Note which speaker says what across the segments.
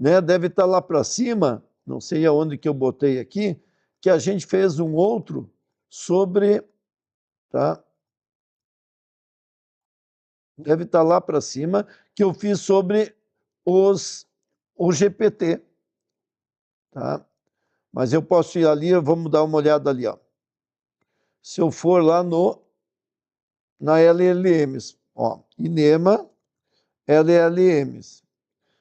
Speaker 1: né, deve estar lá para cima, não sei aonde que eu botei aqui, que a gente fez um outro sobre, tá? Deve estar lá para cima, que eu fiz sobre o GPT, tá? Mas eu posso ir ali, vamos dar uma olhada ali, ó. Se eu for lá na LLMs, ó, Inema, LLMs,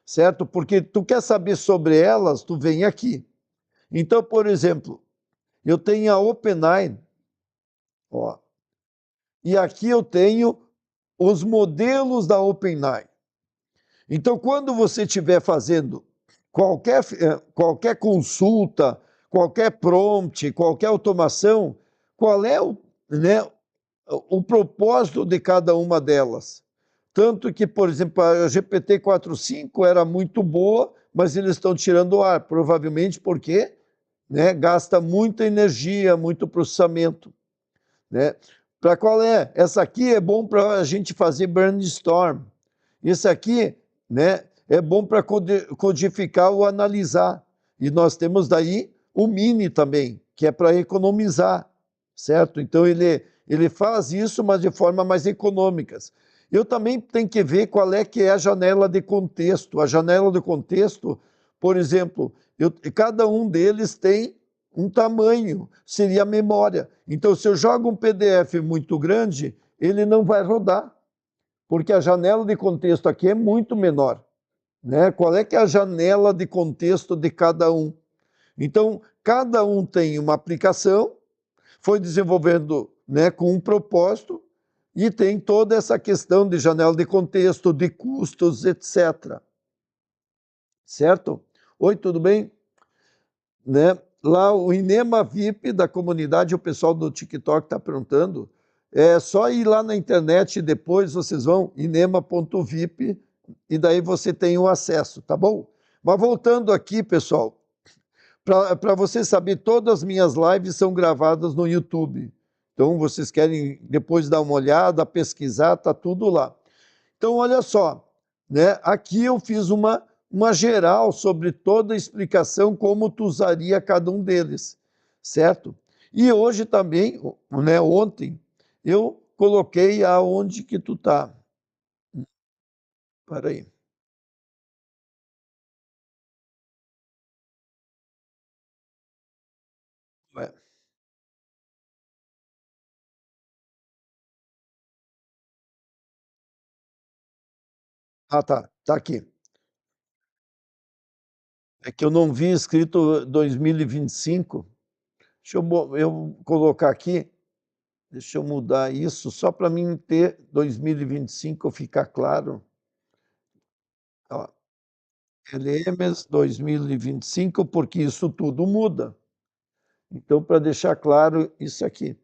Speaker 1: certo? Porque tu quer saber sobre elas, tu vem aqui. Então, por exemplo, eu tenho a OpenAI, ó, e aqui eu tenho os modelos da OpenAI. Então, quando você estiver fazendo qualquer consulta, qualquer prompt, qualquer automação, qual é né, o propósito de cada uma delas? Tanto que, por exemplo, a GPT-4.5 era muito boa, mas eles estão tirando o ar, provavelmente porque, né, gasta muita energia, muito processamento, né? Para qual é? Essa aqui é bom para a gente fazer brainstorm. Isso aqui, né, é bom para codificar ou analisar. E nós temos daí o Mini também, que é para economizar, certo? Então ele faz isso, mas de forma mais econômica. Eu também tenho que ver qual é que é a janela de contexto. A janela de contexto, por exemplo, cada um deles tem um tamanho, seria a memória. Então, se eu jogo um PDF muito grande, ele não vai rodar, porque a janela de contexto aqui é muito menor, né? Qual é que é a janela de contexto de cada um? Então, cada um tem uma aplicação, foi desenvolvendo, né, com um propósito, e tem toda essa questão de janela de contexto, de custos, etc. Certo? Oi, tudo bem? Né? Lá o Inema VIP da comunidade, o pessoal do TikTok está perguntando, é só ir lá na internet e depois vocês vão inema.vip e daí você tem o acesso, tá bom? Mas voltando aqui, pessoal, para você saber, todas as minhas lives são gravadas no YouTube. Então, vocês querem depois dar uma olhada, pesquisar, tá tudo lá. Então, olha só, né? Aqui eu fiz uma geral sobre toda a explicação, como tu usaria cada um deles, certo? E hoje também, né, ontem, eu coloquei aonde que tu tá. Para aí. Ué. Ah, tá, tá aqui. É que eu não vi escrito 2025. Deixa eu colocar aqui, deixa eu mudar isso, só para mim ter 2025 ficar claro. Ó, LMs 2025, porque isso tudo muda. Então, para deixar claro isso aqui,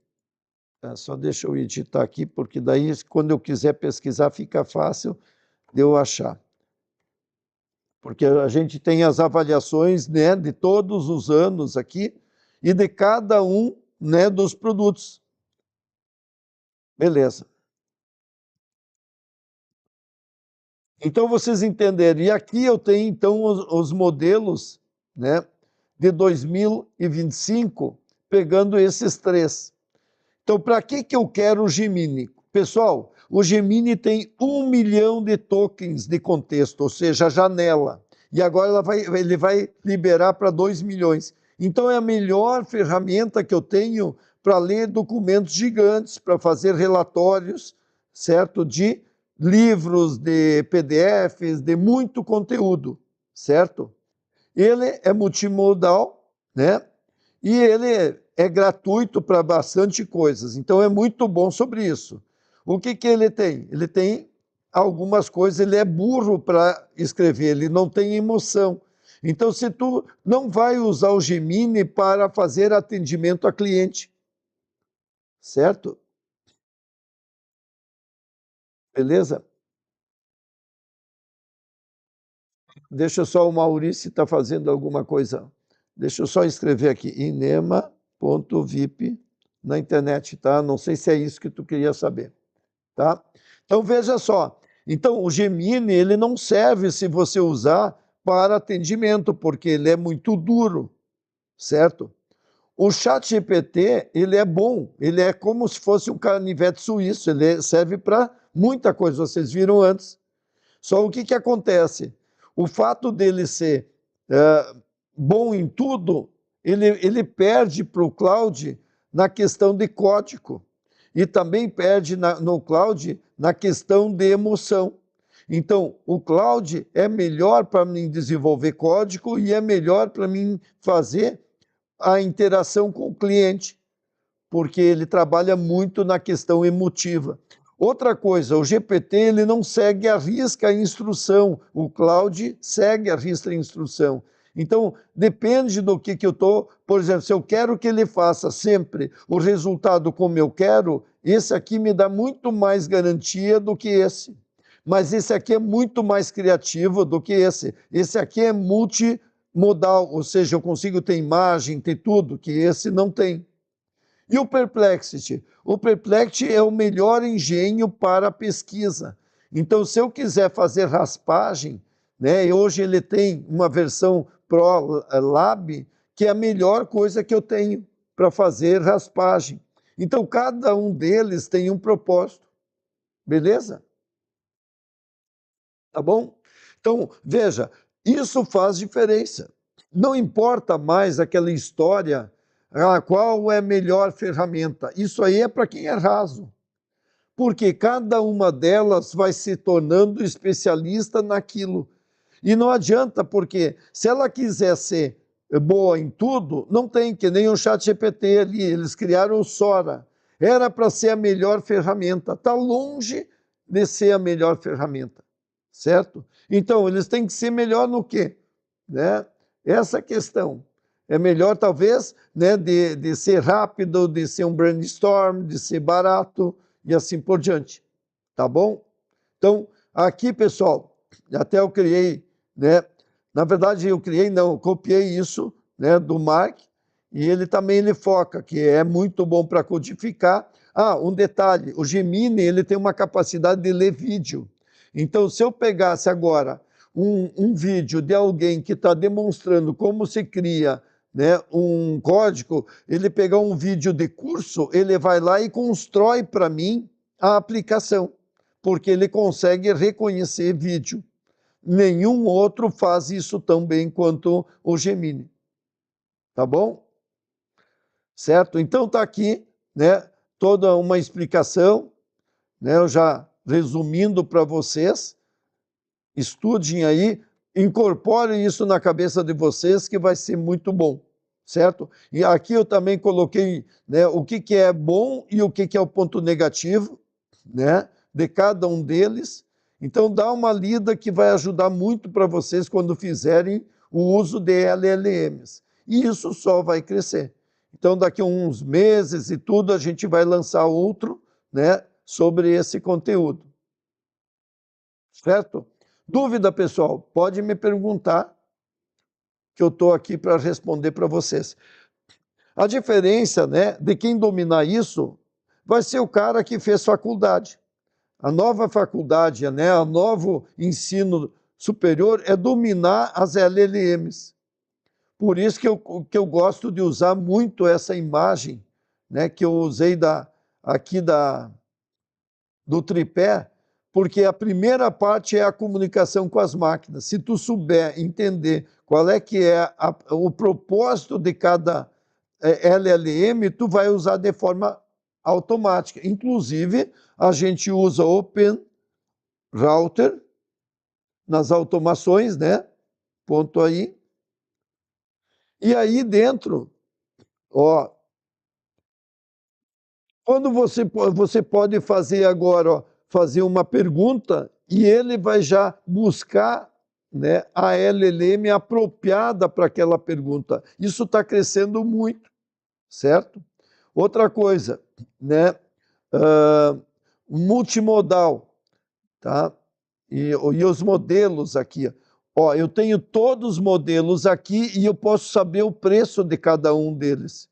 Speaker 1: tá? Só deixa eu editar aqui, porque daí, quando eu quiser pesquisar, fica fácil de eu achar. Porque a gente tem as avaliações, né, de todos os anos aqui e de cada um, né, dos produtos. Beleza. Então, vocês entenderam. E aqui eu tenho, então, os modelos, né, de 2025, pegando esses três. Então, para que eu quero o Gemini? Pessoal, o Gemini tem 1 milhão de tokens de contexto, ou seja, a janela. E agora ele vai liberar para 2 milhões. Então, é a melhor ferramenta que eu tenho para ler documentos gigantes, para fazer relatórios, certo? De livros, de PDFs, de muito conteúdo, certo? Ele é multimodal, né? E ele é gratuito para bastante coisas, então é muito bom sobre isso. O que ele tem? Ele tem algumas coisas, ele é burro para escrever, ele não tem emoção. Então, se tu não vai usar o Gemini para fazer atendimento a cliente, certo? Beleza? Deixa só o Maurício está fazendo alguma coisa. Deixa eu só escrever aqui, inema.vip na internet, tá? Não sei se é isso que tu queria saber, tá? Então veja só. Então o Gemini ele não serve se você usar para atendimento, porque ele é muito duro, certo? O ChatGPT, ele é bom, ele é como se fosse um canivete suíço, ele serve para muita coisa, vocês viram antes. Só o que, que acontece? O fato dele ser bom em tudo, ele perde para o cloud na questão de código e também perde no cloud na questão de emoção. Então, o cloud é melhor para mim desenvolver código e é melhor para mim fazer a interação com o cliente, porque ele trabalha muito na questão emotiva. Outra coisa, o GPT ele não segue à risca a instrução, o cloud segue à risca a instrução. Então, depende do que eu estou... Por exemplo, se eu quero que ele faça sempre o resultado como eu quero, esse aqui me dá muito mais garantia do que esse. Mas esse aqui é muito mais criativo do que esse. Esse aqui é multimodal, ou seja, eu consigo ter imagem, ter tudo, que esse não tem. E o Perplexity? O Perplexity é o melhor engenho para pesquisa. Então, se eu quiser fazer raspagem, né, hoje ele tem uma versão Pro Lab, que é a melhor coisa que eu tenho para fazer raspagem. Então, cada um deles tem um propósito. Beleza? Tá bom? Então, veja, isso faz diferença. Não importa mais aquela história, qual é a melhor ferramenta. Isso aí é para quem é raso. Porque cada uma delas vai se tornando especialista naquilo. E não adianta, porque se ela quiser ser boa em tudo, não tem, que nem o ChatGPT ali, eles criaram o Sora. Era para ser a melhor ferramenta. Está longe de ser a melhor ferramenta, certo? Então, eles têm que ser melhor no quê? Né? Essa questão. É melhor, talvez, né, de ser rápido, de ser um brainstorm, de ser barato e assim por diante. Tá bom? Então, aqui, pessoal, até eu criei, né? Na verdade, eu criei, não, eu copiei isso, né, do Mark, e ele também ele foca, que é muito bom para codificar. Ah, um detalhe, o Gemini, ele tem uma capacidade de ler vídeo. Então, se eu pegasse agora um vídeo de alguém que está demonstrando como se cria, né, um código, ele pegar um vídeo de curso, ele vai lá e constrói para mim a aplicação, porque ele consegue reconhecer vídeo. Nenhum outro faz isso tão bem quanto o Gemini. Tá bom? Certo? Então está aqui, né, toda uma explicação, né, eu já resumindo para vocês, estudem aí, incorporem isso na cabeça de vocês que vai ser muito bom, certo? E aqui eu também coloquei, né, o que é bom e o que é o ponto negativo, né, de cada um deles. Então dá uma lida que vai ajudar muito para vocês quando fizerem o uso de LLMs. E isso só vai crescer. Então daqui a uns meses e tudo a gente vai lançar outro, né, sobre esse conteúdo. Certo? Dúvida, pessoal? Pode me perguntar, que eu estou aqui para responder para vocês. A diferença, né, de quem dominar isso vai ser o cara que fez faculdade. A nova faculdade, né, o novo ensino superior é dominar as LLMs. Por isso que eu gosto de usar muito essa imagem, né, que eu usei aqui do tripé, porque a primeira parte é a comunicação com as máquinas. Se tu souber entender qual é que é o propósito de cada LLM, tu vai usar de forma automática. Inclusive, a gente usa Open Router nas automações, né? Ponto aí. E aí dentro, ó, quando você pode fazer agora, ó, fazer uma pergunta e ele vai já buscar, né, a LLM apropriada para aquela pergunta. Isso está crescendo muito, certo? Outra coisa, né, multimodal, tá? E os modelos aqui, ó, eu tenho todos os modelos aqui e eu posso saber o preço de cada um deles.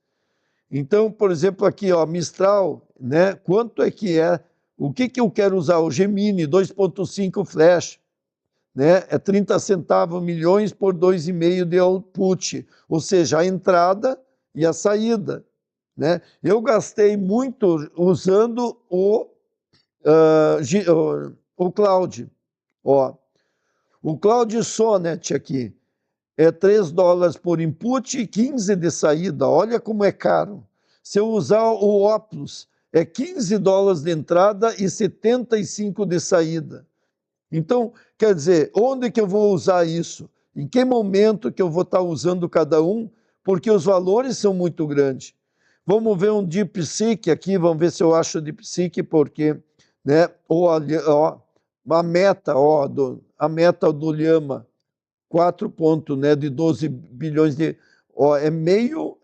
Speaker 1: Então, por exemplo, aqui, ó, Mistral, né? Quanto é que é? O que eu quero usar? O Gemini 2.5 Flash, né? É 30 centavos milhões por 2,5 de output, ou seja, a entrada e a saída, né? Eu gastei muito usando o Cloud. Ó, o Cloud Sonnet aqui é 3 dólares por input e 15 de saída. Olha como é caro. Se eu usar o Opus, é 15 dólares de entrada e 75 de saída. Então, quer dizer, onde que eu vou usar isso? Em que momento que eu vou estar usando cada um? Porque os valores são muito grandes. Vamos ver um DeepSeek aqui, vamos ver se eu acho DeepSeek, porque, né, a meta, a meta do Llama, 4 pontos, né, de 12 bilhões de, é meio,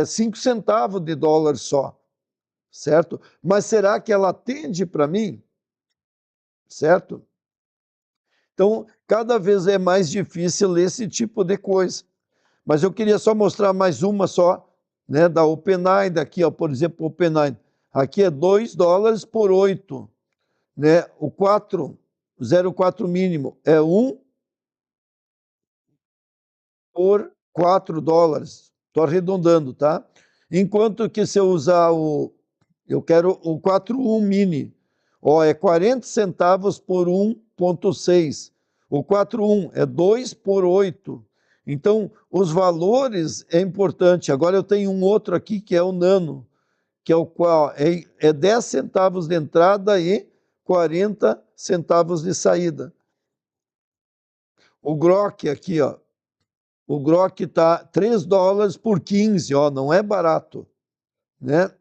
Speaker 1: 5 centavos de dólar só, certo? Mas será que ela atende para mim? Certo? Então, cada vez é mais difícil esse tipo de coisa. Mas eu queria só mostrar mais uma só, né, da OpenAI, daqui, ó, por exemplo, OpenAI. Aqui é 2 dólares por 8, né? O 0,4 mínimo é 1 por 4 dólares. Estou arredondando, tá? Enquanto que se eu usar eu quero o 4.1 mini, ó, é 40 centavos por 1,6. O 4.1 é 2 por 8. Então, os valores é importante. Agora eu tenho um outro aqui que é o Nano, que é o qual é 10 centavos de entrada e 40 centavos de saída. O Grok aqui, ó, o Grok está 3 dólares por 15, ó, não é barato, né?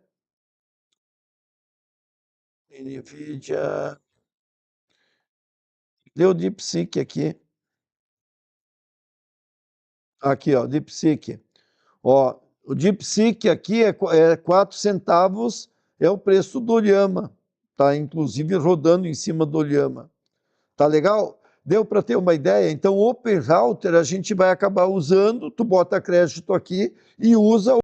Speaker 1: NVIDIA, deu DeepSeek aqui. Aqui, ó, DeepSeek. Ó, o DeepSeek aqui é 4 centavos, é o preço do Llama. Tá, inclusive, rodando em cima do Llama. Tá legal? Deu para ter uma ideia? Então, o Open Router a gente vai acabar usando, tu bota crédito aqui e usa